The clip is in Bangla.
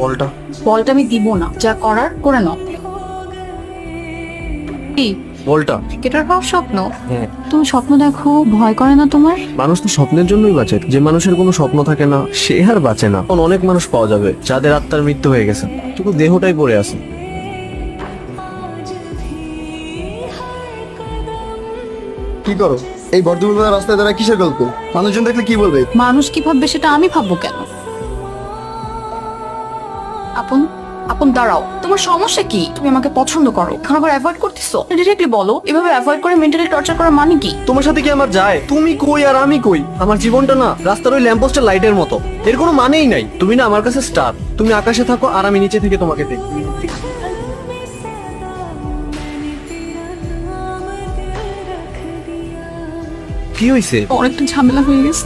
বলটা। বলটা আমি দিব না, যা করার করে নাও। কি বলটা। এটার ভাব স্বপ্ন? হ্যাঁ। তুমি স্বপ্ন দেখো, ভয় করে না তোমার? মানুষ তো স্বপ্নের জন্যই বাঁচে। যে মানুষের কোনো স্বপ্ন থাকে না সে আর বাঁচে না। এখন অনেক মানুষ পাওয়া যাবে যাদের আত্মার মৃত্যু হয়ে গেছে, শুধু দেহটাই পড়ে আছে। কি করো এই বর্ধমান রাস্তায় দাঁড়া? কিসের গল্প? মানুষজন দেখলে কি বলবে? মানুষ কি ভাববে সেটা আমি ভাববো কেন? আপন আপন দাঁড়াও, তোমার সমস্যা কি? তুমি আমাকে পছন্দ করো, এখন আবার অ্যাভয়েড করতেছো? ডিরেক্টলি বলো, এভাবে অ্যাভয়েড করে মেন্টালি টর্চার করার মানে কি? তোমার সাথে কি আমার যায়? তুমি কই আর আমি কই? আমার জীবনটা না রাস্তার ওই ল্যাম্পপোস্টের লাইটের মতো, এর কোনো মানেই নাই। তুমি না আমার কাছে স্টার, তুমি আকাশে থাকো আর আমি নিচে থেকে তোমাকে দেখি। কি হইছে? অনেকটা ঝামেলা হয়ে গেছে।